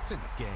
It's in the game.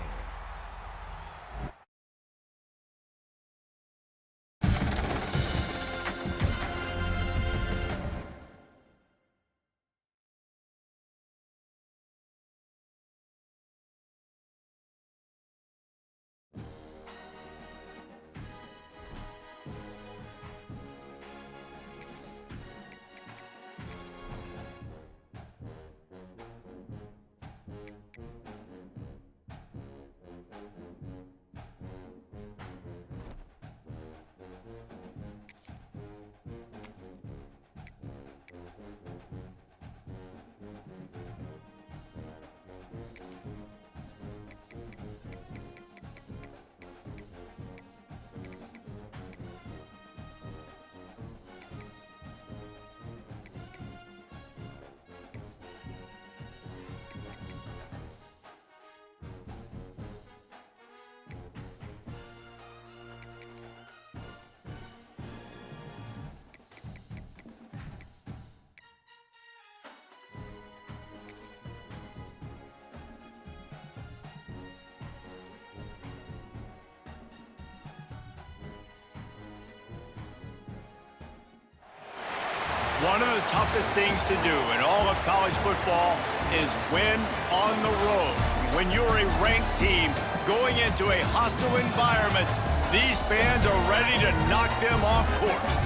One of the toughest things to do in all of college football is win on the road. When you're a ranked team going into a hostile environment, these fans are ready to knock them off course.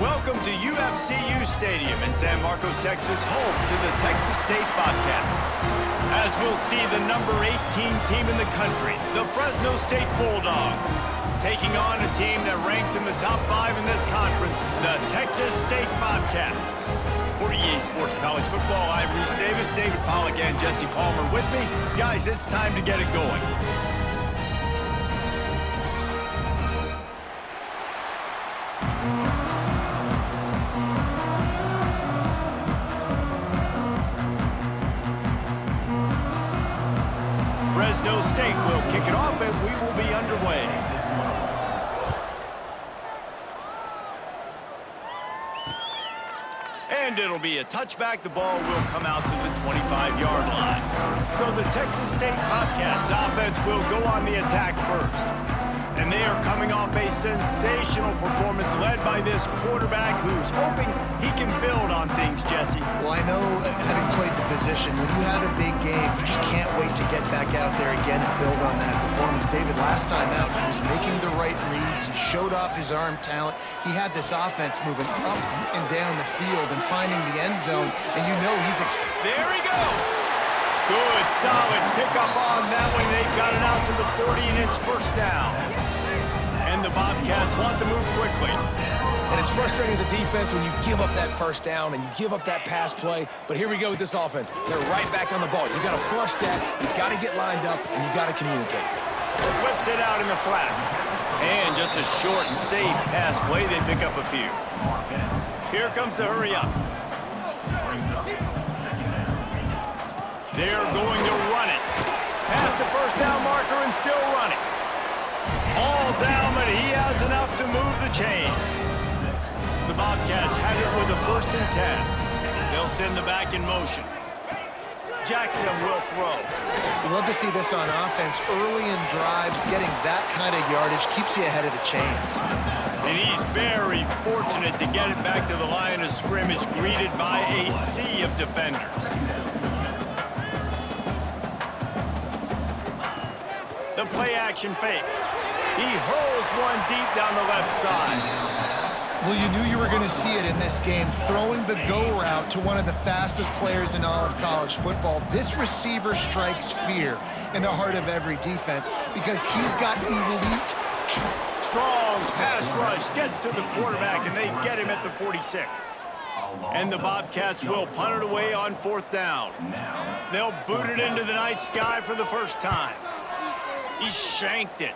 Welcome to UFCU Stadium in San Marcos, Texas, home to the Texas State Bobcats. As we'll see the number 18 team in the country, the Fresno State Bulldogs, taking on a team that ranks in the top 5 in this conference, the Texas State Bobcats. For EA Sports College Football, I'm Reese Davis, David Pollack, and Jesse Palmer with me. Guys, it's time to get it going. Fresno State will kick it off, and we will be underway. And it'll be a touchback. The ball will come out to the 25-yard line. So the Texas State Bobcats offense will go on the attack first. And they are coming off a sensational performance led by this quarterback who's hoping he can build on things, Jesse. Well, I know, having played the position, when you had a big game, you just can't wait to get back out there again and build on that performance. David, last time out, he was making the right reads. He showed off his arm talent. He had this offense moving up and down the field and finding the end zone, and you know he's... There he goes! Good, solid pickup on that one. They've got it out to the 40, and it's first down. And the Bobcats want to move quickly. And it's frustrating as a defense when you give up that first down and you give up that pass play. But here we go with this offense. They're right back on the ball. You got to flush that. You got to get lined up, and you got to communicate. Flips it out in the flat. And just a short and safe pass play. They pick up a few. Here comes the hurry up. They're going to run it. Past the first down marker and still running. All down, but he has enough to move the chains. The Bobcats have it with a 1st and 10. They'll send the back in motion. Jackson will throw. We love to see this on offense. Early in drives, getting that kind of yardage keeps you ahead of the chains. And he's very fortunate to get it back to the line of scrimmage, greeted by a sea of defenders. The play-action fake. He hurls one deep down the left side. Well, you knew you were going to see it in this game, throwing the go route to one of the fastest players in all of college football. This receiver strikes fear in the heart of every defense because he's got elite... Strong pass rush gets to the quarterback, and they get him at the 46. And the Bobcats will punt it away on 4th down. They'll boot it into the night sky for the first time. He shanked it.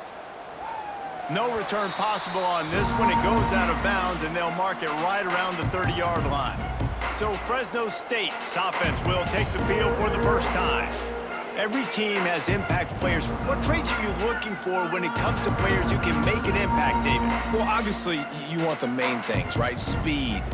No return possible on this one. It goes out of bounds, and they'll mark it right around the 30-yard line. So Fresno State's offense will take the field for the first time. Every team has impact players. What traits are you looking for when it comes to players who can make an impact, David? Well, obviously, you want the main things, right? Speed,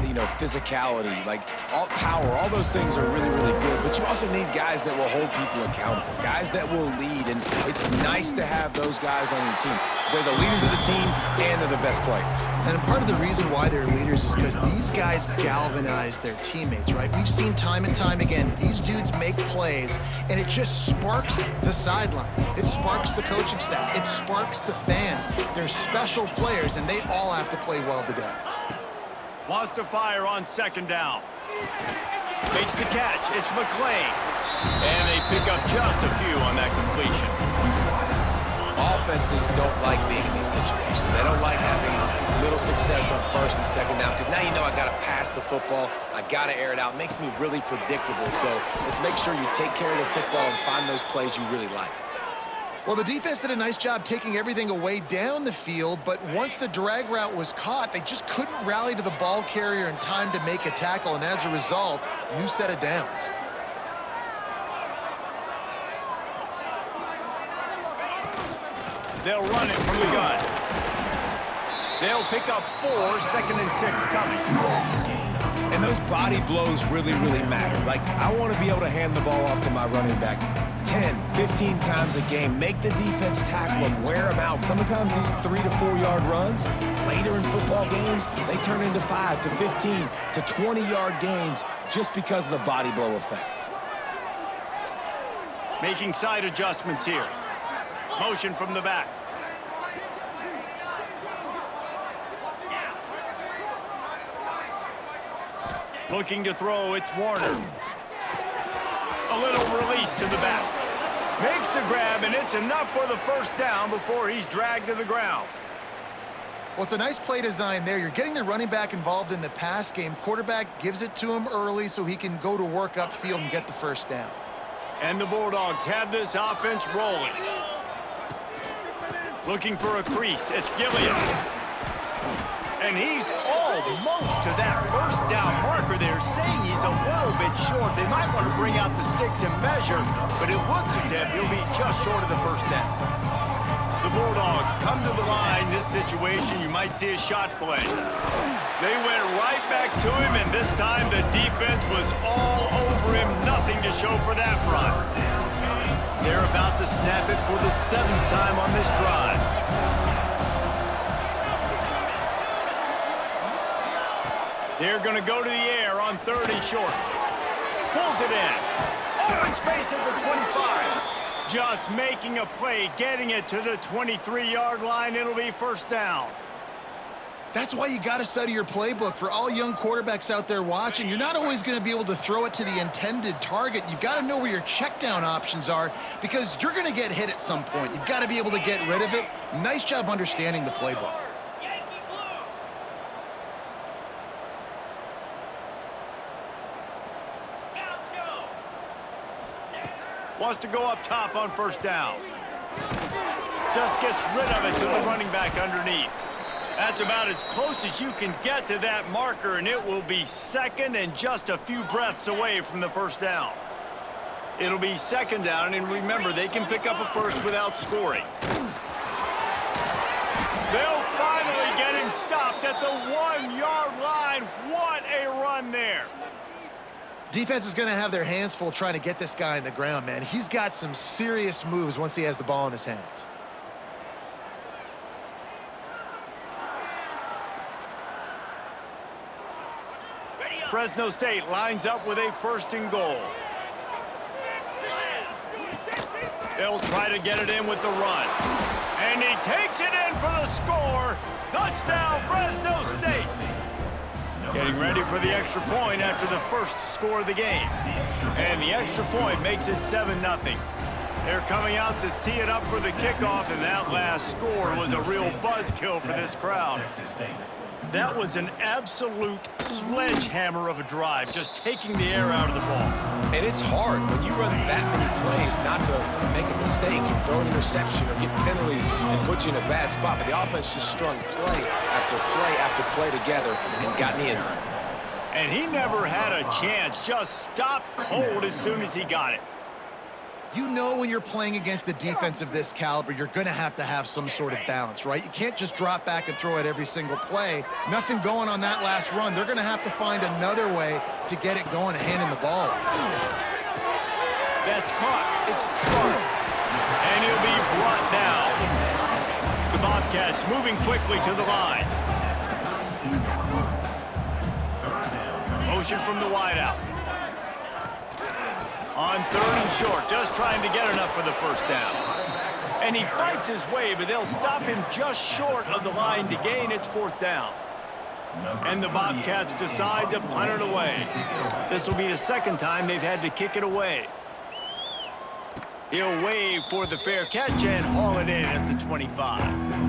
physicality, like all power, all those things are really, really good. But you also need guys that will hold people accountable, guys that will lead. And it's nice to have those guys on your team. They're the leaders of the team, and they're the best players. And part of the reason why they're leaders is because these guys galvanize their teammates, right? We've seen time and time again, these dudes make plays, and it just sparks the sideline. It sparks the coaching staff. It sparks the fans. They're special players, and they all have to play well today. Wants to fire on second down. Makes the catch. It's McClain. And they pick up just a few on that completion. Offenses don't like being in these situations. They don't like having little success on first and second down because now you know I got to pass the football. I got to air it out. It makes me really predictable. So let's make sure you take care of the football and find those plays you really like. Well, the defense did a nice job taking everything away down the field, but once the drag route was caught, they just couldn't rally to the ball carrier in time to make a tackle, and as a result, new set of downs. They'll run it from the gun. They'll pick up 4, 2nd and 6 coming. And those body blows really, really matter. Like, I want to be able to hand the ball off to my running back 10, 15 times a game. Make the defense tackle them, wear them out. Sometimes these 3 to 4 yard runs, later in football games, they turn into 5 to 15 to 20 yard gains just because of the body blow effect. Making side adjustments here. Motion from the back. Looking to throw, it's Warner. A little release to the back. Makes the grab, and it's enough for the first down before he's dragged to the ground. Well, it's a nice play design there. You're getting the running back involved in the pass game. Quarterback gives it to him early so he can go to work upfield and get the first down. And the Bulldogs have this offense rolling. Looking for a crease. It's Gilliam. And he's almost to that first down marker there, saying he's a little bit short. They might want to bring out the sticks and measure, but it looks as if he'll be just short of the first down. The Bulldogs come to the line. This situation, you might see a shot play. They went right back to him, and this time the defense was all over him. Nothing to show for that run. They're about to snap it for the 7th time on this drive. They're going to go to the air on 3rd and short. Pulls it in. Open space at the 25. Just making a play, getting it to the 23-yard line. It'll be first down. That's why you got to study your playbook. For all young quarterbacks out there watching, you're not always going to be able to throw it to the intended target. You've got to know where your check down options are because you're going to get hit at some point. You've got to be able to get rid of it. Nice job understanding the playbook. Wants to go up top on first down. Just gets rid of it to the running back underneath. That's about as close as you can get to that marker, and it will be 2nd and just a few breaths away from the first down. It'll be 2nd down, and remember, they can pick up a first without scoring. They'll finally get him stopped at the 1-yard line. What a run there. Defense is going to have their hands full trying to get this guy on the ground, man. He's got some serious moves once he has the ball in his hands. Fresno State lines up with a 1st and goal. They'll try to get it in with the run. And he takes it in for the score. Touchdown, Fresno State. Getting ready for the extra point after the first score of the game. And the extra point makes it 7-0. They're coming out to tee it up for the kickoff, and that last score was a real buzzkill for this crowd. That was an absolute sledgehammer of a drive, just taking the air out of the ball. And it's hard when you run that many plays not to make a mistake and throw an interception or get penalties and put you in a bad spot. But the offense just strung play after play after play together and got in the end zone. And he never had a chance, just stopped cold as soon as he got it. You know when you're playing against a defense of this caliber, you're going to have some sort of balance, right? You can't just drop back and throw it every single play. Nothing going on that last run. They're going to have to find another way to get it going and handing the ball. That's caught. It's Sparks. And he'll be brought down. The Bobcats moving quickly to the line. Motion from the wideout. On 3rd and short, just trying to get enough for the first down. And he fights his way, but they'll stop him just short of the line to gain its 4th down. And the Bobcats decide to punt it away. This will be the 2nd time they've had to kick it away. He'll wave for the fair catch and haul it in at the 25.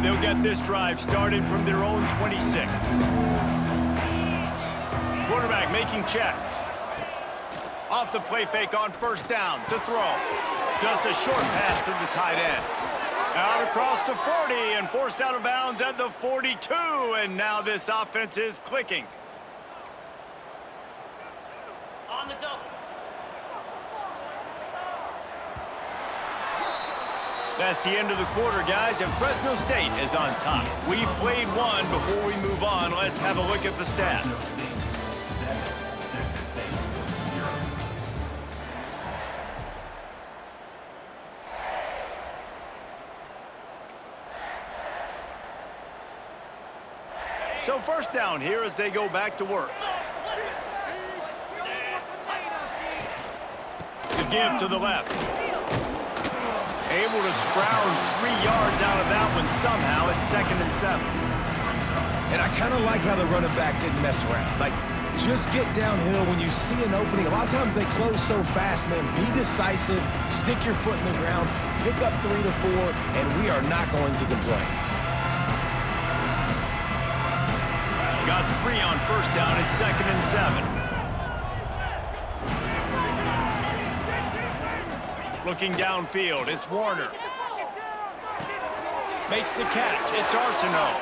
They'll get this drive started from their own 26. Quarterback making checks. Off the play fake on 1st down to throw. Just a short pass to the tight end. Out across the 40 and forced out of bounds at the 42. And now this offense is clicking. On the double. That's the end of the quarter, guys, and Fresno State is on top. We've played one. Before we move on, let's have a look at the stats. So 1st down here as they go back to work. The give to the left. Able to scrounge 3 yards out of that one somehow. It's 2nd and 7. And I kind of like how the running back didn't mess around. Like, just get downhill when you see an opening. A lot of times they close so fast, man. Be decisive, stick your foot in the ground, pick up 3 to 4, and we are not going to complain. Got 3 on 1st down. It's 2nd and 7. Looking downfield, it's Warner. Makes the catch, it's Arsenault.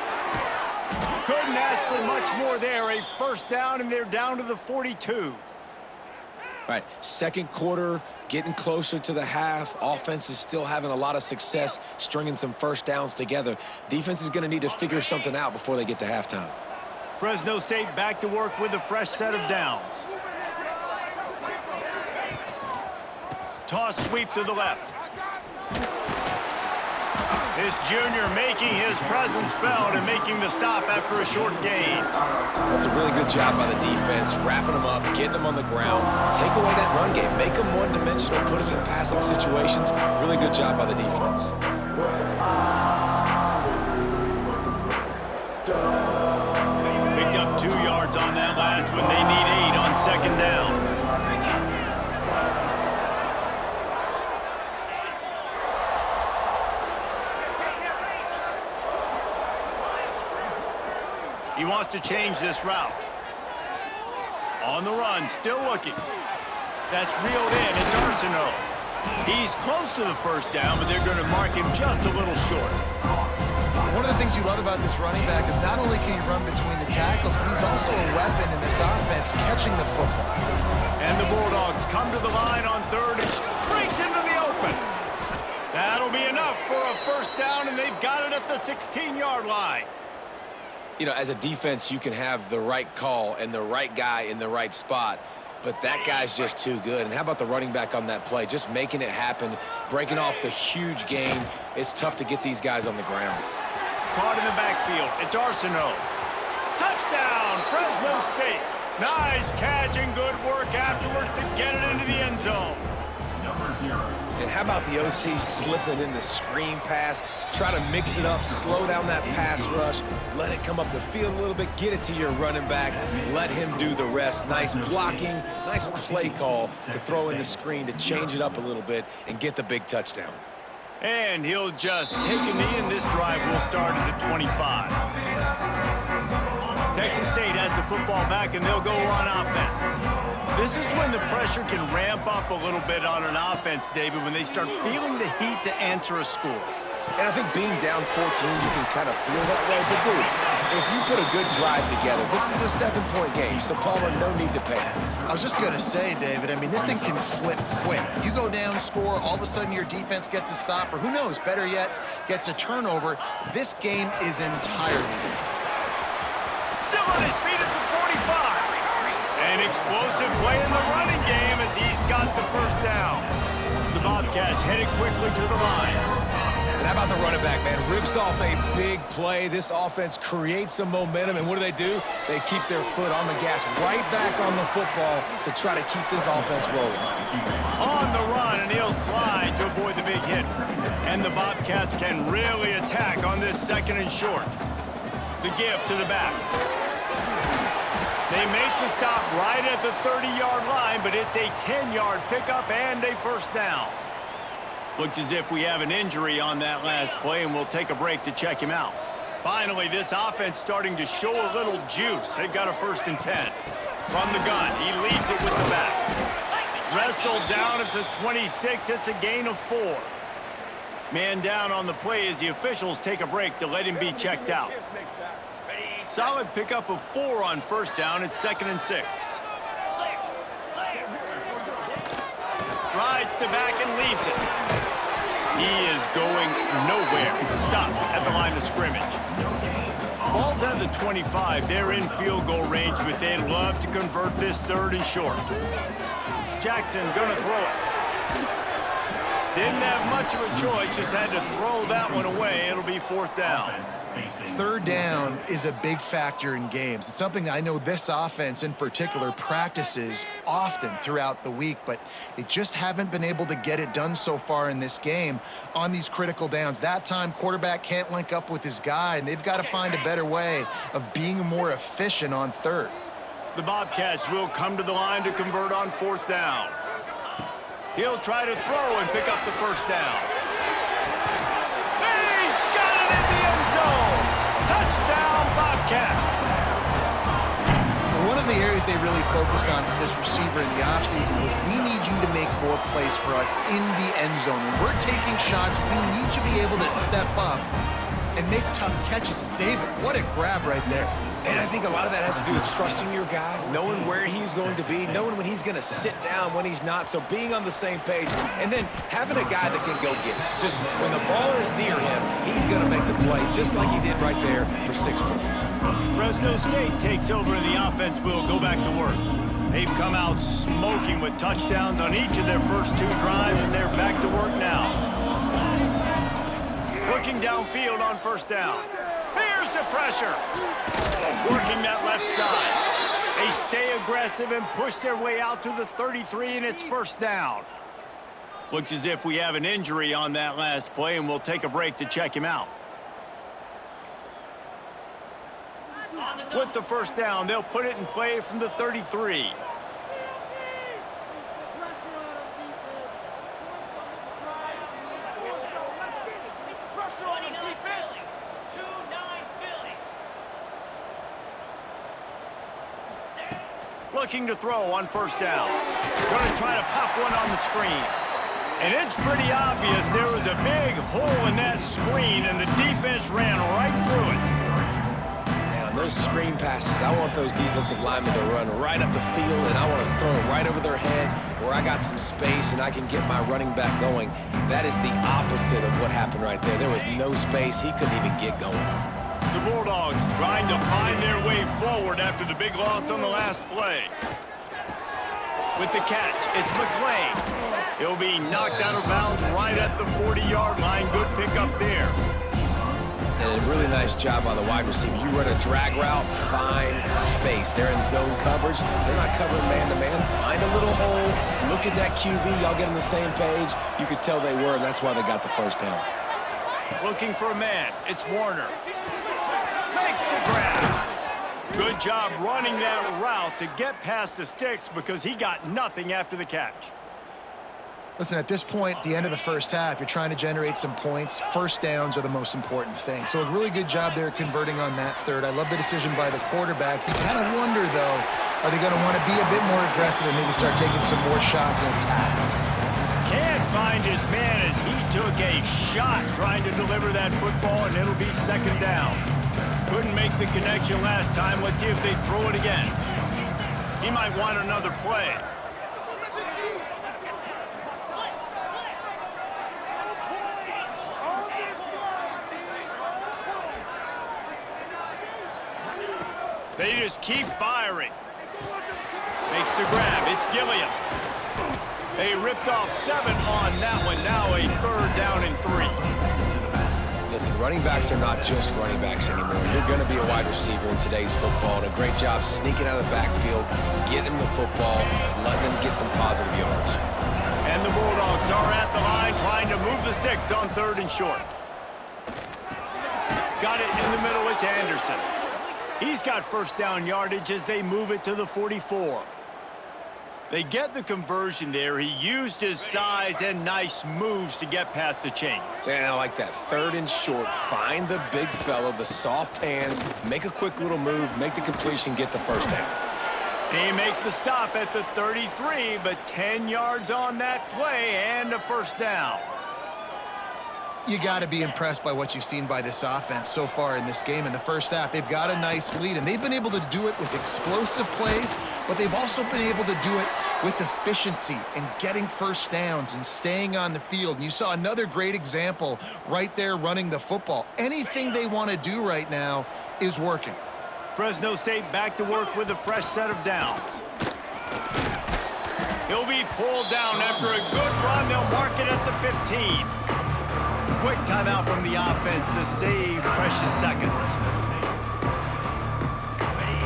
Couldn't ask for much more there. A 1st down, and they're down to the 42. Right, 2nd quarter, getting closer to the half. Offense is still having a lot of success stringing some 1st downs together. Defense is going to need to figure something out before they get to halftime. Fresno State back to work with a fresh set of downs. Toss sweep to the left. This junior making his presence felt and making the stop after a short gain. That's a really good job by the defense, wrapping them up, getting them on the ground. Take away that run game, make them one-dimensional, put them in passing situations. Really good job by the defense. Picked up 2 yards on that last one. They need 8 on 2nd down. He wants to change this route. On the run, still looking. That's reeled in. It's Arsenault. He's close to the 1st down, but they're going to mark him just a little short. One of the things you love about this running back is not only can he run between the tackles, but he's also a weapon in this offense, catching the football. And the Bulldogs come to the line on 3rd and breaks into the open. That'll be enough for a 1st down, and they've got it at the 16-yard line. You know, as a defense, you can have the right call and the right guy in the right spot, but that guy's just too good. And how about the running back on that play? Just making it happen, breaking off the huge gain. It's tough to get these guys on the ground. Caught in the backfield. It's Arsenault. Touchdown, Fresno State. Nice catch and good work afterwards to get it into the end zone. And how about the OC slipping in the screen pass? Try to mix it up, slow down that pass rush, let it come up the field a little bit, get it to your running back, let him do the rest. Nice blocking, nice play call to throw in the screen to change it up a little bit and get the big touchdown. And he'll just take a knee, and this drive will start at the 25. Texas State has the football back, and they'll go on offense. This is when the pressure can ramp up a little bit on an offense, David, when they start feeling the heat to answer a score. And I think being down 14, you can kind of feel that way. But, dude, if you put a good drive together, this is a 7-point game, so Palmer, no need to panic. I was just going to say, David, I mean, this thing can flip quick. You go down, score, all of a sudden your defense gets a stop, or who knows, better yet, gets a turnover. This game is entirely different. Still on his feet at the 45. An explosive play in the running game as he's got the first down. The Bobcats headed quickly to the line. And how about the running back, man? Rips off a big play. This offense creates some momentum, and what do? They keep their foot on the gas right back on the football to try to keep this offense rolling. On the run, and he'll slide to avoid the big hit. And the Bobcats can really attack on this 2nd and short. The give to the back. They make the stop right at the 30-yard line, but it's a 10-yard pickup and a first down. Looks as if we have an injury on that last play, and we'll take a break to check him out. Finally, this offense starting to show a little juice. They've got a 1st and 10. From the gun, he leaves it with the back. Wrestled down at the 26. It's a gain of 4. Man down on the play as the officials take a break to let him be checked out. Solid pickup of 4 on 1st down. It's 2nd and 6. Rides the back and leaves it. He is going nowhere. Stop at the line of scrimmage. Ball's at the 25. They're in field goal range, but they'd love to convert this 3rd and short. Jackson gonna throw it. Didn't have much of a choice, just had to throw that one away. It'll be 4th down. 3rd down is a big factor in games. It's something I know this offense in particular practices often throughout the week, but they just haven't been able to get it done so far in this game on these critical downs. That time, quarterback can't link up with his guy, and they've got to find a better way of being more efficient on 3rd. The Bobcats will come to the line to convert on 4th down. He'll try to throw and pick up the first down. He's got it in the end zone. Touchdown, Bobcats. One of the areas they really focused on with this receiver in the offseason was we need you to make more plays for us in the end zone. When we're taking shots, we need you to be able to step up and make tough catches. And David, what a grab right there. And I think a lot of that has to do with trusting your guy, knowing where he's going to be, knowing when he's going to sit down, when he's not, so being on the same page, and then having a guy that can go get it. Just when the ball is near him, he's going to make the play, just like he did right there for 6 points. Fresno State takes over, and the offense will go back to work. They've come out smoking with touchdowns on each of their first 2 drives, and they're back to work now. Looking downfield on 1st down. Here's the pressure. Working that left side. They stay aggressive and push their way out to the 33, and it's 1st down. Looks as if we have an injury on that last play, and we'll take a break to check him out. With the 1st down, they'll put it in play from the 33. Looking to throw on 1st down. Going to try to pop one on the screen. And it's pretty obvious there was a big hole in that screen, and the defense ran right through it. Man, on those screen passes, I want those defensive linemen to run right up the field, and I want to throw it right over their head where I got some space and I can get my running back going. That is the opposite of what happened right there. There was no space. He couldn't even get going. The Bulldogs trying to find their way forward after the big loss on the last play. With the catch, it's McClain. He'll be knocked out of bounds right at the 40-yard line. Good pickup there. And a really nice job by the wide receiver. You run a drag route, find space. They're in zone coverage. They're not covering man-to-man. Find a little hole. Look at that QB. Y'all get on the same page. You could tell they were, and that's why they got the 1st down. Looking for a man. It's Warner. Makes the grab. Good job running that route to get past the sticks because he got nothing after the catch. Listen, at this point, the end of the 1st half, you're trying to generate some points. 1st downs are the most important thing. So a really good job there converting on that 3rd. I love the decision by the quarterback. You kind of wonder, though, are they going to want to be a bit more aggressive and maybe start taking some more shots and attack? Can't find his man as he took a shot trying to deliver that football, and it'll be second down. Couldn't make the connection last time. Let's see if they throw it again. He might want another play. They just keep firing. Makes the grab. It's Gilliam. They ripped off 7 on that one. Now a third down and 3. Listen, running backs are not just running backs anymore. You're going to be a wide receiver in today's football, and a great job sneaking out of the backfield, getting them the football, letting them get some positive yards. And the Bulldogs are at the line trying to move the sticks on 3rd and short. Got it in the middle. It's Anderson. He's got first down yardage as they move it to the 44. They get the conversion there. He used his size and nice moves to get past the chains. And I like that. 3rd and short. Find the big fella, the soft hands, make a quick little move, make the completion, get the first down. They make the stop at the 33, but 10 yards on that play and a first down. You got to be impressed by what you've seen by this offense so far in this game. In the first half, they've got a nice lead, and they've been able to do it with explosive plays, but they've also been able to do it with efficiency and getting first downs and staying on the field. And you saw another great example right there running the football. Anything they want to do right now is working. Fresno State back to work with a fresh set of downs. He'll be pulled down after a good run. They'll mark it at the 15. Quick timeout from the offense to save precious seconds.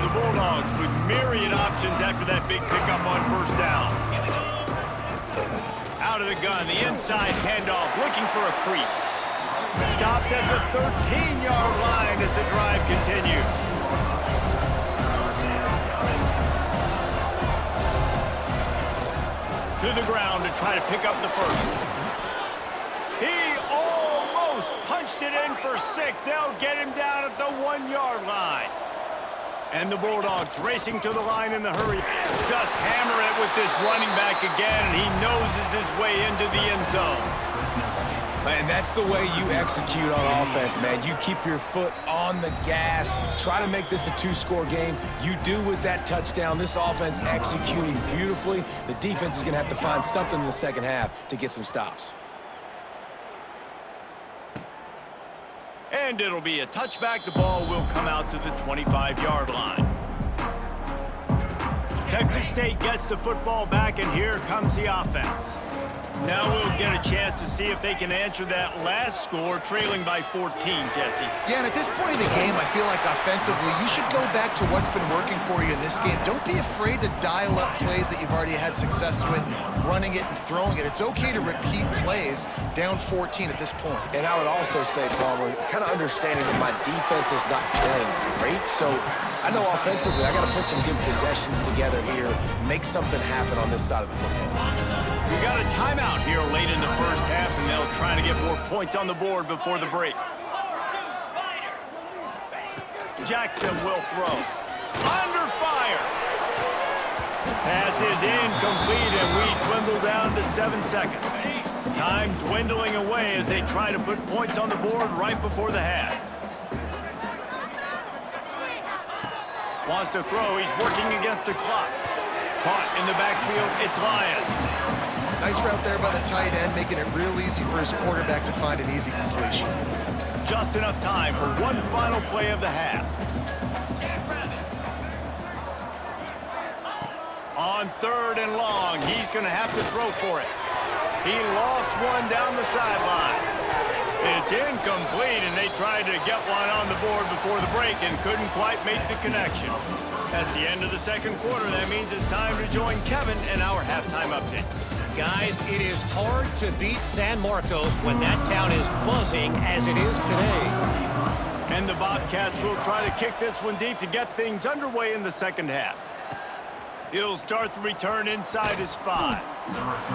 The Bulldogs with myriad options after that big pickup on first down. Out of the gun, the inside handoff, looking for a crease. Stopped at the 13-yard line as the drive continues. To the ground to try to pick up the first. He almost punched it in for 6. They'll get him down at the 1-yard line. And the Bulldogs racing to the line in a hurry. Just hammer it with this running back again, and he noses his way into the end zone. Man, that's the way you execute on offense, man. You keep your foot on the gas. Try to make this a 2-score game. You do with that touchdown. This offense executing beautifully. The defense is going to have to find something in the second half to get some stops. And it'll be a touchback. The ball will come out to the 25-yard line. Texas State gets the football back, and here comes the offense. Now we'll get a chance to see if they can answer that last score, trailing by 14, Jesse. Yeah, and at this point in the game, I feel like offensively, you should go back to what's been working for you in this game. Don't be afraid to dial up plays that you've already had success with, running it and throwing it. It's okay to repeat plays down 14 at this point. And I would also say, Palmer, kind of understanding that my defense is not playing great, so I know offensively I got to put some good possessions together here, make something happen on this side of the football. We got a timeout here late in the first half, and they'll try to get more points on the board before the break. Jackson will throw. Under fire. Pass is incomplete, and we dwindle down to 7 seconds. Time dwindling away as they try to put points on the board right before the half. Wants to throw. He's working against the clock. Caught in the backfield. It's Lyons. Nice route there by the tight end, making it real easy for his quarterback to find an easy completion. Just enough time for one final play of the half. On 3rd and long, he's going to have to throw for it. He lost one down the sideline. It's incomplete, and they tried to get one on the board before the break and couldn't quite make the connection. That's the end of the second quarter. That means it's time to join Kevin in our halftime update. Guys, it is hard to beat San Marcos when that town is buzzing as it is today. And the Bobcats will try to kick this one deep to get things underway in the second half. He'll start the return inside his 5.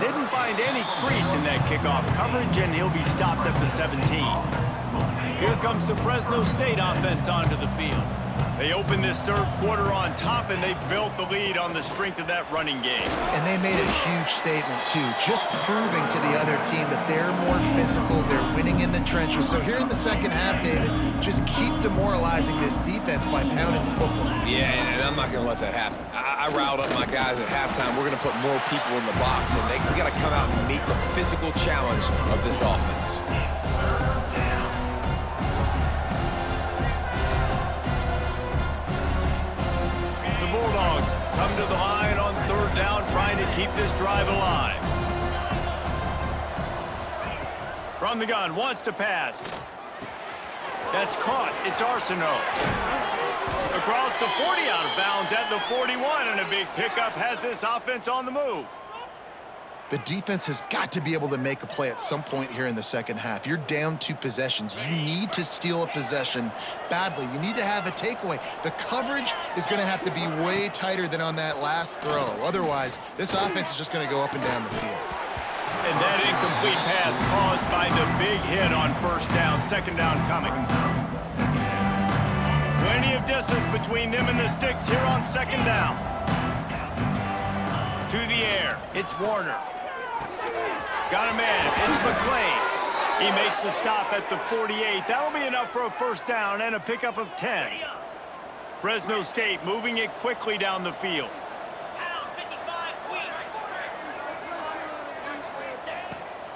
Didn't find any crease in that kickoff coverage, and he'll be stopped at the 17. Here comes the Fresno State offense onto the field. They opened this third quarter on top, and they built the lead on the strength of that running game. And they made a huge statement, too, just proving to the other team that they're more physical, they're winning in the trenches. So here in the second half, David, just keep demoralizing this defense by pounding the football. Yeah, and I'm not going to let that happen. I riled up my guys at halftime. We're going to put more people in the box, and we got to come out and meet the physical challenge of this offense. Bulldogs come to the line on third down, trying to keep this drive alive. From the gun, wants to pass. That's caught. It's Arsenault. Across the 40, out of bounds at the 41, and a big pickup has this offense on the move. The defense has got to be able to make a play at some point here in the second half. You're down 2 possessions. You need to steal a possession badly. You need to have a takeaway. The coverage is going to have to be way tighter than on that last throw. Otherwise, this offense is just going to go up and down the field. And that incomplete pass caused by the big hit on first down. Second down coming. Plenty of distance between them and the sticks here on second down. To the air. It's Warner. Got a man. It's McClain. He makes the stop at the 48. That'll be enough for a first down and a pickup of 10. Fresno State moving it quickly down the field.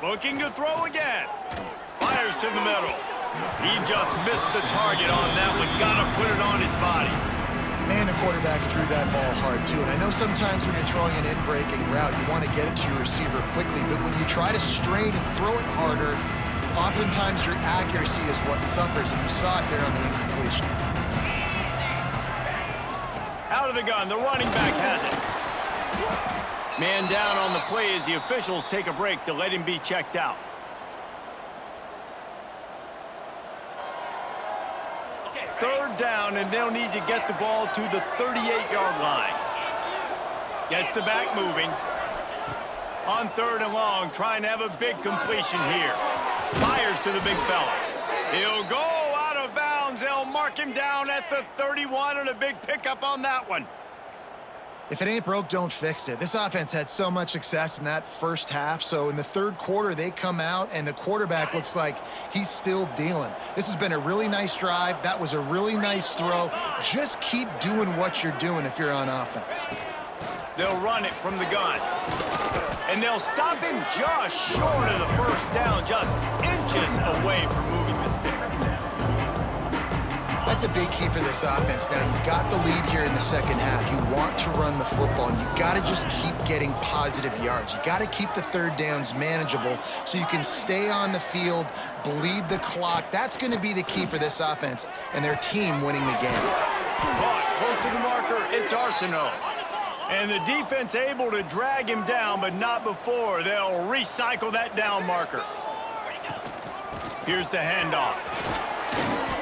Looking to throw again. Fires to the middle. He just missed the target on that one. Got to put it on his body. Man, the quarterback threw that ball hard, too. And I know sometimes when you're throwing an in-breaking route, you want to get it to your receiver quickly. But when you try to strain and throw it harder, oftentimes your accuracy is what suffers. And you saw it there on the incompletion. Out of the gun, the running back has it. Man down on the play as the officials take a break to let him be checked out. Third down, and they'll need to get the ball to the 38-yard line. Gets the back moving. On third and long, trying to have a big completion here. Fires to the big fella. He'll go out of bounds. They'll mark him down at the 31, and a big pickup on that one. If it ain't broke, don't fix it. This offense had so much success in that first half, so in the third quarter, they come out, and the quarterback looks like he's still dealing. This has been a really nice drive. That was a really nice throw. Just keep doing what you're doing if you're on offense. They'll run it from the gun. And they'll stop him just short of the first down, just inches away from moving the sticks. That's a big key for this offense. Now, you've got the lead here in the second half. You want to run the football, and you've got to just keep getting positive yards. You've got to keep the third downs manageable so you can stay on the field, bleed the clock. That's going to be the key for this offense and their team winning the game. Caught close to the marker, it's Arsenault. And the defense able to drag him down, but not before. They'll recycle that down marker. Here's the handoff.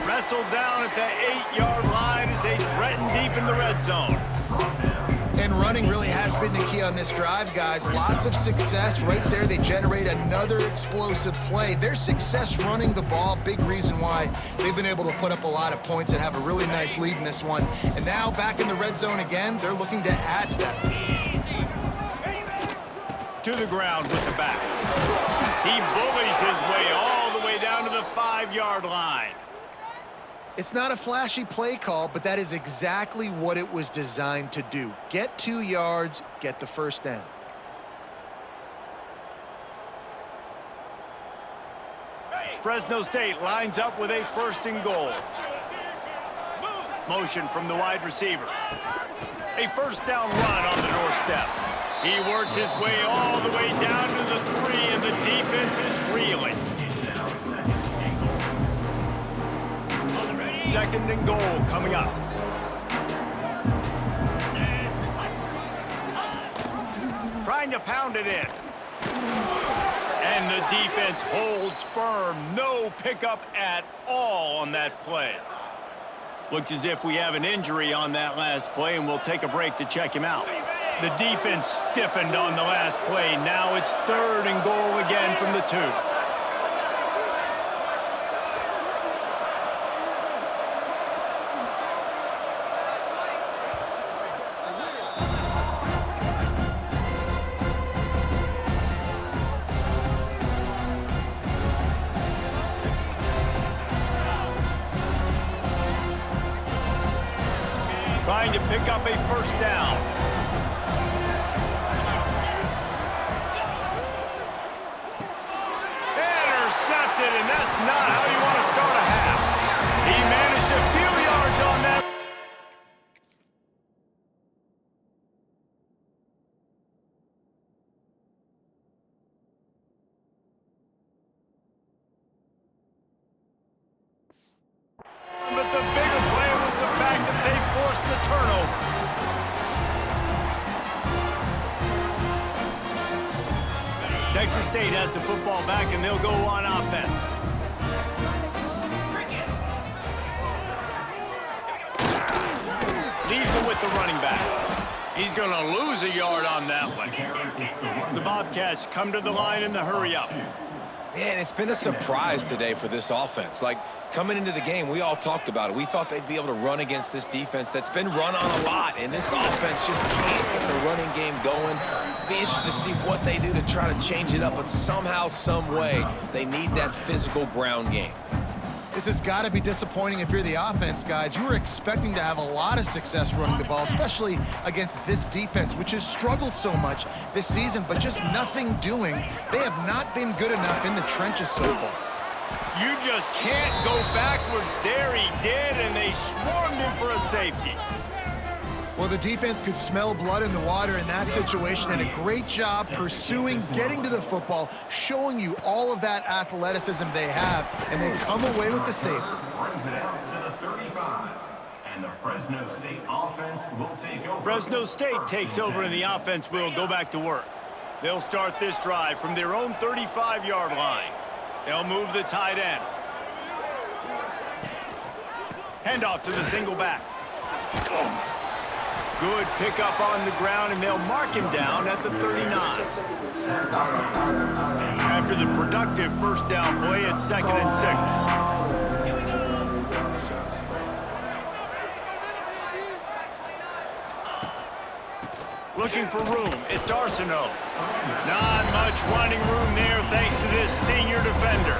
Wrestled down at the 8-yard line as they threaten deep in the red zone. And running really has been the key on this drive, guys. Lots of success right there. They generate another explosive play. Their success running the ball, big reason why they've been able to put up a lot of points and have a really nice lead in this one. And now back in the red zone again, they're looking to add that. To the ground with the back. He bullies his way all the way down to the 5-yard line. It's not a flashy play call, but that is exactly what it was designed to do. Get 2 yards, get the first down. Fresno State lines up with a first and goal. Motion from the wide receiver. A first down run on the doorstep. He works his way all the way down to the 3, and the defense is reeling. Second and goal coming up. Trying to pound it in. And the defense holds firm. No pickup at all on that play. Looks as if we have an injury on that last play, and we'll take a break to check him out. The defense stiffened on the last play. Now it's third and goal again from the 2. trying to pick up a first down. Intercepted, and that's not how you want to start a half. He managed a few yards on that. But the bigger play was the fact that they forced the turnover. Texas State has the football back, and they'll go on offense. Leaves it with the running back. He's going to lose a yard on that one. The Bobcats come to the line in the hurry-up. Man, it's been a surprise today for this offense. Like, coming into the game, we all talked about it. We thought they'd be able to run against this defense that's been run on a lot, and this offense just can't get the running game going. Be interested to see what they do to try to change it up, but somehow, some way, they need that physical ground game. This has got to be disappointing if you're the offense, guys. You were expecting to have a lot of success running the ball, especially against this defense, which has struggled so much this season, but just nothing doing. They have not been good enough in the trenches so far. You just can't go backwards there. He did, and they swarmed him for a safety. Well, the defense could smell blood in the water in that situation, and a great job pursuing, getting to the football, showing you all of that athleticism they have, and they come away with the safety. Brings it out to the 35, and the Fresno State offense will take over. Fresno State takes over, and the offense will go back to work. They'll start this drive from their own 35-yard line. They'll move the tight end. Handoff to the single back. Good pickup on the ground, and they'll mark him down at the 39. After the productive first down play, it's 2nd and 6. Looking for room, it's Arsenault. Not much running room there thanks to this senior defender.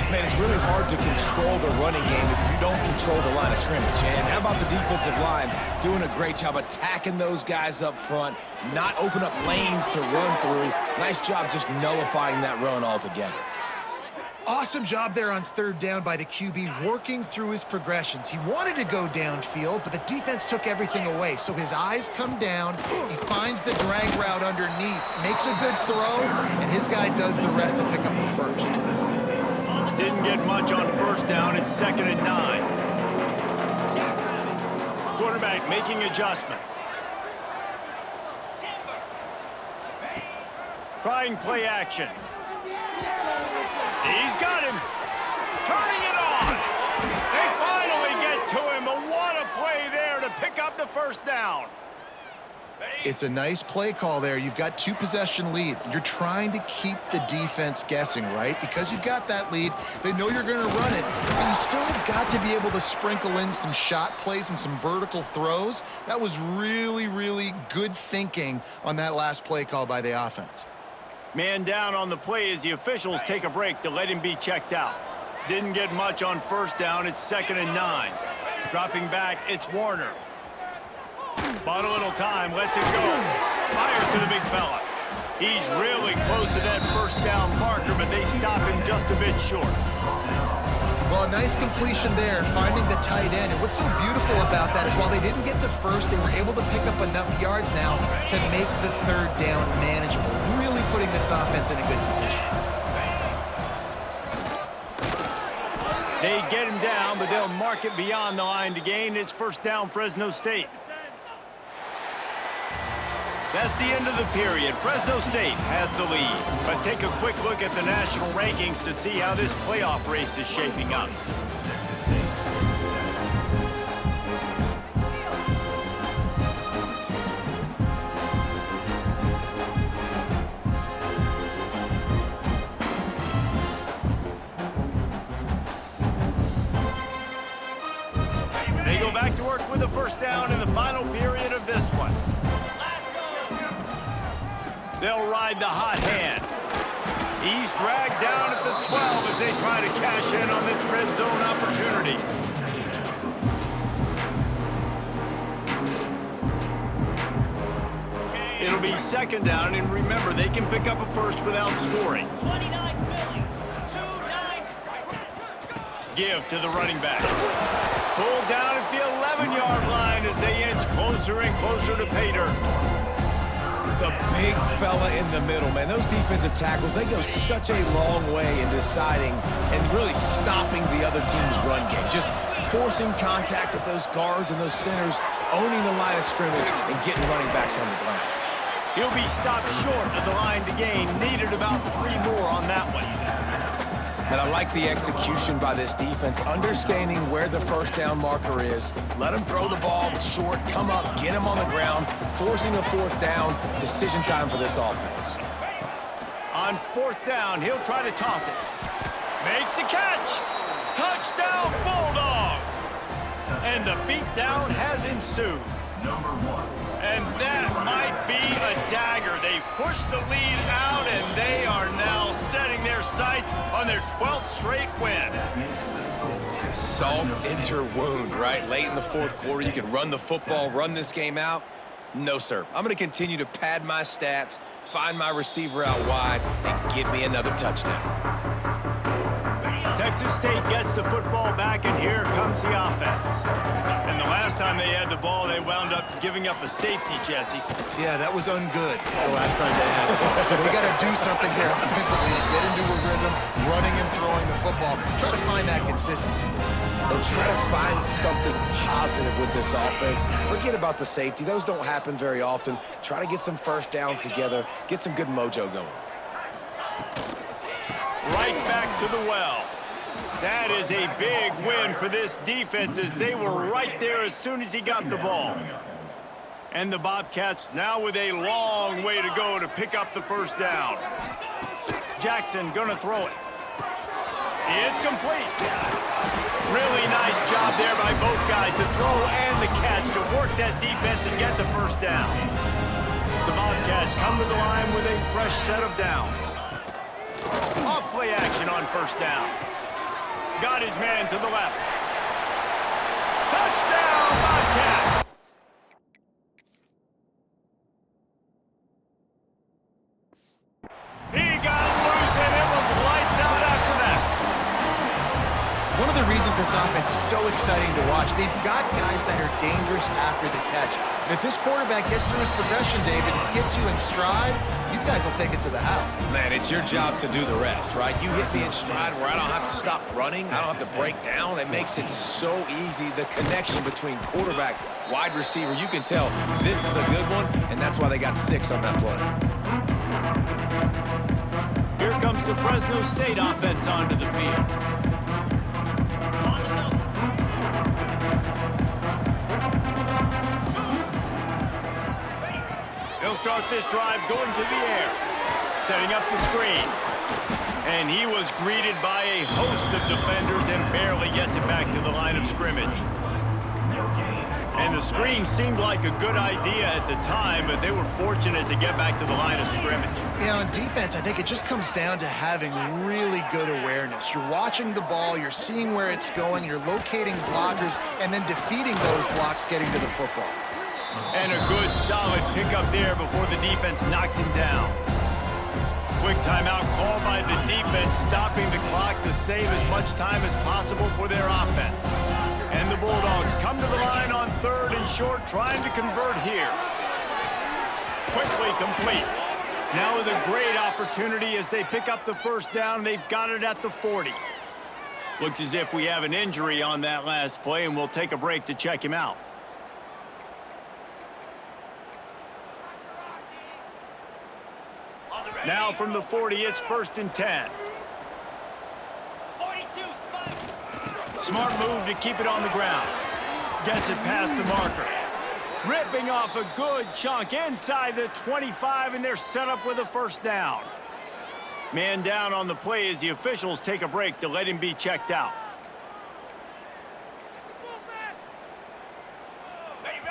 Man, it's really hard to control the running game if you don't control the line of scrimmage. And how about the defensive line doing a great job attacking those guys up front, not open up lanes to run through. Nice job just nullifying that run altogether. Awesome job there on 3rd down by the QB, working through his progressions. He wanted to go downfield, but the defense took everything away. So his eyes come down, he finds the drag route underneath, makes a good throw, and his guy does the rest to pick up the first. Didn't get much on first down. It's 2nd and 9. Quarterback making adjustments. Trying play action. He's got him. Turning it on. They finally get to him. But what a play there to pick up the first down. It's a nice play call there. You've got 2-possession lead. You're trying to keep the defense guessing, right? Because you've got that lead, they know you're going to run it, but you still have got to be able to sprinkle in some shot plays and some vertical throws. That was really, really good thinking on that last play call by the offense. Man down on the play as the officials take a break to let him be checked out. Didn't get much on first down. It's 2nd and 9. Dropping back, it's Warner. Bought a little time, lets it go. Fires to the big fella. He's really close to that first down marker, but they stop him just a bit short. Well, a nice completion there, finding the tight end. And what's so beautiful about that is while they didn't get the first, they were able to pick up enough yards now to make the 3rd down manageable, really putting this offense in a good position. They get him down, but they'll mark it beyond the line to gain. It's first down, Fresno State. That's the end of the period. Fresno State has the lead. Let's take a quick look at the national rankings to see how this playoff race is shaping up. They go back to work with a first down in the final period of this one. They'll ride the hot hand. He's dragged down at the 12 as they try to cash in on this red zone opportunity. be second down, and remember, they can pick up a first without scoring. 29 Philly. 2-9. Give to the running back. Pulled down at the 11-yard line as they inch closer and closer to pay dirt. The big fella in the middle, man. Those defensive tackles, they go such a long way in deciding and really stopping the other team's run game. Just forcing contact with those guards and those centers, owning the line of scrimmage, and getting running backs on the ground. He'll be stopped short of the line to gain. Needed about 3 more on that one. And I like the execution by this defense, understanding where the first down marker is. Let him throw the ball short, come up, get him on the ground, forcing a fourth down. Decision time for this offense. On fourth down, he'll try to toss it. Makes the catch. Touchdown, Bulldogs! And the beatdown has ensued. Number 1. And that might be a dagger. They've pushed the lead out, and they are now setting their sights on their 12th straight win. Salt into wound, right? Late in the fourth quarter, you can run the football, run this game out. No, sir. I'm going to continue to pad my stats, find my receiver out wide, and give me another touchdown. Texas State gets the football back, and here comes the offense. And the last time they had the ball, they wound up giving up a safety, Jesse. Yeah, that was ungood the last time they had it. So they got to do something here offensively to get into a rhythm, running and throwing the football. Try to find that consistency. And try to find something positive with this offense. Forget about the safety. Those don't happen very often. Try to get some first downs together, get some good mojo going. Right back to the well. That is a big win for this defense as they were right there as soon as he got the ball. And the Bobcats now with a long way to go to pick up the first down. Jackson gonna throw it. It's complete. Really nice job there by both guys to throw and the catch to work that defense and get the first down. The Bobcats come to the line with a fresh set of downs. Off play action on first down. Got his man to the left. Touchdown, Bobcats! He got loose and it was lights out after that. One of the reasons this offense is so exciting to watch, they've got guys that are dangerous after the catch. And if this quarterback gets through his progression, David, gets you in stride, these guys will take it to the house. Man, it's your job to do the rest, right? You hit me in stride where I don't have to stop running. I don't have to break down. It makes it so easy. The connection between quarterback, wide receiver, you can tell this is a good one, and that's why they got 6 on that play. Here comes the Fresno State offense onto the field. He'll start this drive going to the air, setting up the screen. And he was greeted by a host of defenders and barely gets it back to the line of scrimmage. And the screen seemed like a good idea at the time, but they were fortunate to get back to the line of scrimmage. Yeah, on defense, I think it just comes down to having really good awareness. You're watching the ball, you're seeing where it's going, you're locating blockers, and then defeating those blocks getting to the football. And a good, solid pickup there before the defense knocks him down. Quick timeout called by the defense, stopping the clock to save as much time as possible for their offense. And the Bulldogs come to the line on 3rd and short, trying to convert here. Quickly complete. Now with a great opportunity as they pick up the first down. They've got it at the 40. Looks as if we have an injury on that last play, and we'll take a break to check him out. Now from the 40, it's 1st and 10. 42 Spike. Smart move to keep it on the ground. Gets it past the marker. Ripping off a good chunk inside the 25, and they're set up with a first down. Man down on the play as the officials take a break to let him be checked out.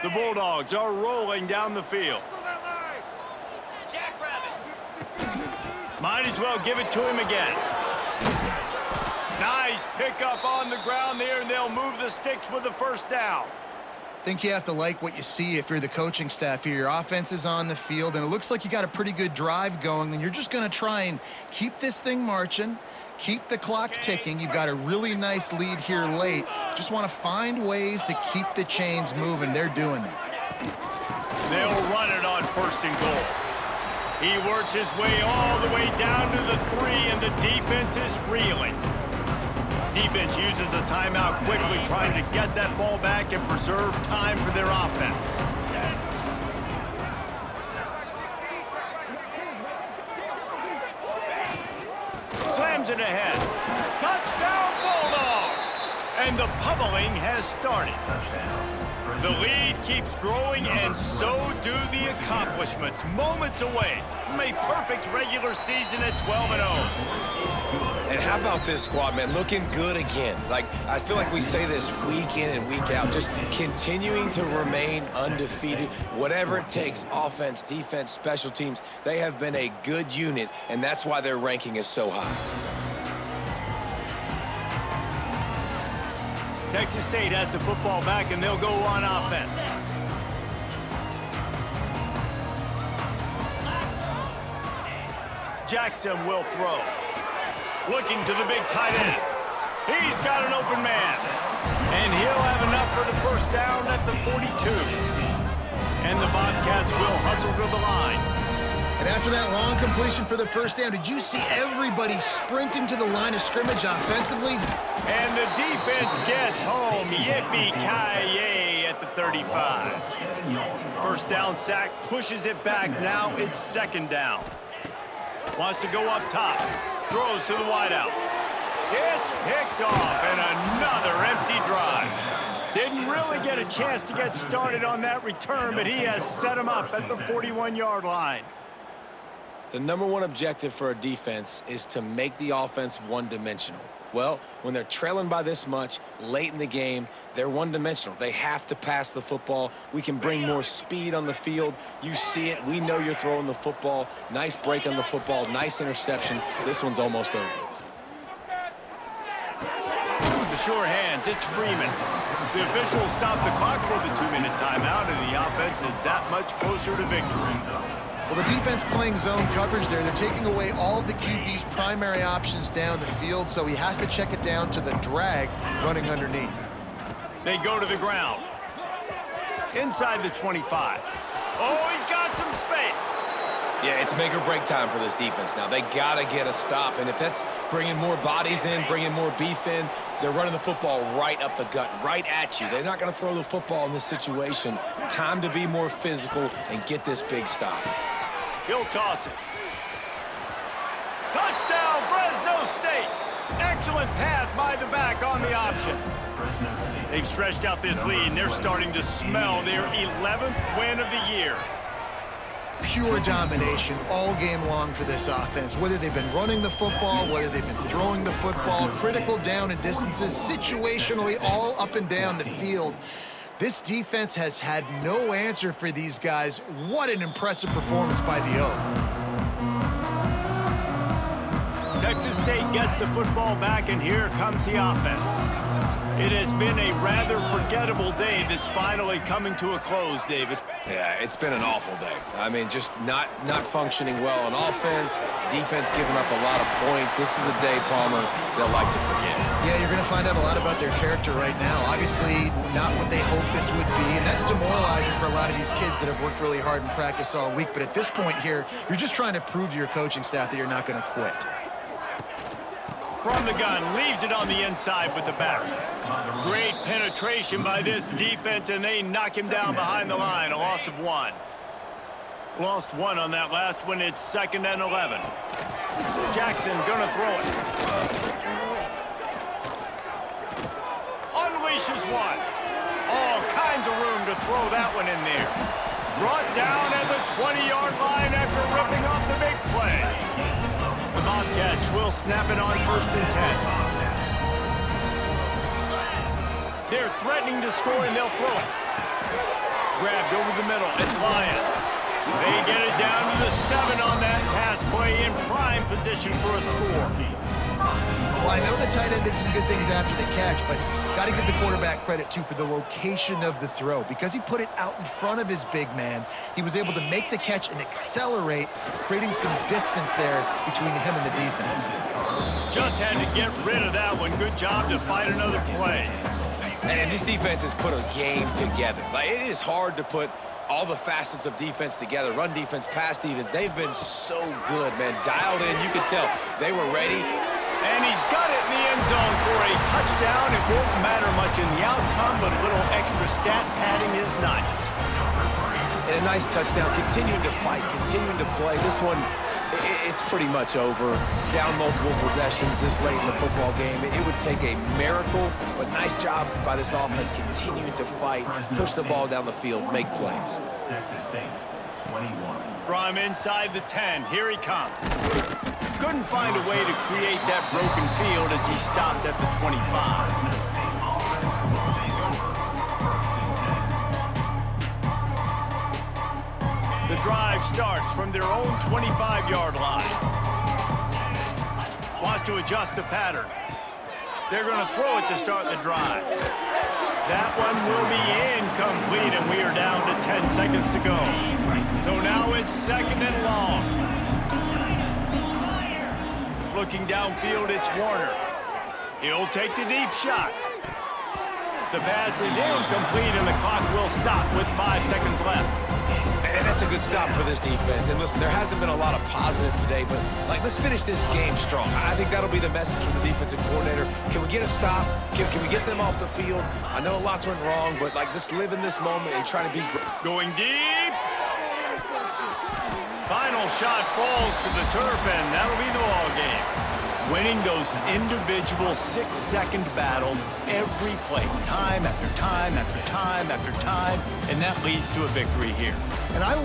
The Bulldogs are rolling down the field. Might as well give it to him again. Nice pickup on the ground there, and they'll move the sticks with the first down. Think you have to like what you see if you're the coaching staff here. Your offense is on the field, and it looks like you got a pretty good drive going, and you're just going to try and keep this thing marching, keep the clock ticking. You've got a really nice lead here late. Just want to find ways to keep the chains moving. They're doing that. They'll run it on 1st and goal. He works his way all the way down to the 3, and the defense is reeling. Defense uses a timeout quickly, trying to get that ball back and preserve time for their offense. Slams it ahead. Touchdown, Bulldogs! And the pummeling has started. The lead keeps growing, and so do the accomplishments. Moments away from a perfect regular season at 12-0. And how about this squad, man? Looking good again. Like, I feel like we say this week in and week out, just continuing to remain undefeated. Whatever it takes, offense, defense, special teams, they have been a good unit, and that's why their ranking is so high. Texas State has the football back, and they'll go on offense. Jackson will throw. Looking to the big tight end. He's got an open man. And he'll have enough for the first down at the 42. And the Bobcats will hustle to the line. And after that long completion for the first down, did you see everybody sprinting to the line of scrimmage offensively? And the defense gets home. Yippee-ki-yay at the 35. First down sack, pushes it back. Now it's 2nd down. Wants to go up top. Throws to the wideout. It's picked off, and another empty drive. Didn't really get a chance to get started on that return, but he has set him up at the 41-yard line. The #1 objective for a defense is to make the offense one-dimensional. Well, when they're trailing by this much late in the game, they're one-dimensional. They have to pass the football. We can bring more speed on the field. You see it. We know you're throwing the football. Nice break on the football. Nice interception. This one's almost over. The sure hands. It's Freeman. The officials stop the clock for the 2-minute timeout, and the offense is that much closer to victory. Well, the defense playing zone coverage there. They're taking away all of the QB's primary options down the field, so he has to check it down to the drag running underneath. They go to the ground. Inside the 25. Oh, he's got some space. Yeah, it's make or break time for this defense now. They got to get a stop, and if that's bringing more bodies in, bringing more beef in, they're running the football right up the gut, right at you. They're not going to throw the football in this situation. Time to be more physical and get this big stop. He'll toss it. Touchdown, Fresno State. Excellent pass by the back on the option. They've stretched out this lead, and they're starting to smell their 11th win of the year. Pure domination all game long for this offense. Whether they've been running the football, whether they've been throwing the football, critical down and distances, situationally all up and down the field. This defense has had no answer for these guys. What an impressive performance by the O. Texas State gets the football back, and here comes the offense. It has been a rather forgettable day that's finally coming to a close, David. Yeah, it's been an awful day. I mean, just not functioning well on offense, defense giving up a lot of points. This is a day, Palmer, they'll like to forget. Yeah, you're going to find out a lot about their character right now. Obviously, not what they hoped this would be, and that's demoralizing for a lot of these kids that have worked really hard in practice all week. But at this point here, you're just trying to prove to your coaching staff that you're not going to quit. From the gun, leaves it on the inside with the back. Great penetration by this defense, and they knock him down behind the line. A loss of 1. Lost 1 on that last one. It's 2nd and 11. Jackson gonna throw it. Unleashes 1. All kinds of room to throw that one in there. Brought down at the 20-yard line after ripping off the big play. The Bobcats will snap it on 1st and 10. They're threatening to score, and they'll throw it. Grabbed over the middle. It's Lions. They get it down to the 7 on that pass play, in prime position for a score. Well, I know the tight end did some good things after the catch, but got to give the quarterback credit, too, for the location of the throw. Because he put it out in front of his big man, he was able to make the catch and accelerate, creating some distance there between him and the defense. Just had to get rid of that one. Good job to fight another play. And this defense has put a game together. Like, it is hard to put all the facets of defense together. Run defense, pass defense. They've been so good, man. Dialed in. You could tell they were ready. And he's got it in the end zone for a touchdown. It won't matter much in the outcome, but a little extra stat padding is nice. And a nice touchdown. Continuing to fight, continuing to play. This one, it's pretty much over. Down multiple possessions this late in the football game. It would take a miracle, but nice job by this offense continuing to fight, push the ball down the field, make plays. Texas State, 21. From inside the 10, here he comes. Couldn't find a way to create that broken field as he stopped at the 25. The drive starts from their own 25-yard line. Wants to adjust the pattern. They're going to throw it to start the drive. That one will be incomplete, and we are down to 10 seconds to go. So now it's second and long. Looking downfield, it's Warner. He'll take the deep shot. The pass is incomplete, and the clock will stop with 5 seconds left. And that's a good stop for this defense. And listen, there hasn't been a lot of positive today, but like, let's finish this game strong. I think that'll be the message from the defensive coordinator. Can we get a stop? Can we get them off the field? I know lots went wrong, but like, let's live in this moment and try to be Going deep. Final shot falls to the turf, and that'll be the ball game. Winning those individual 6-second battles every play, time after time after time after time, and that leads to a victory here. And I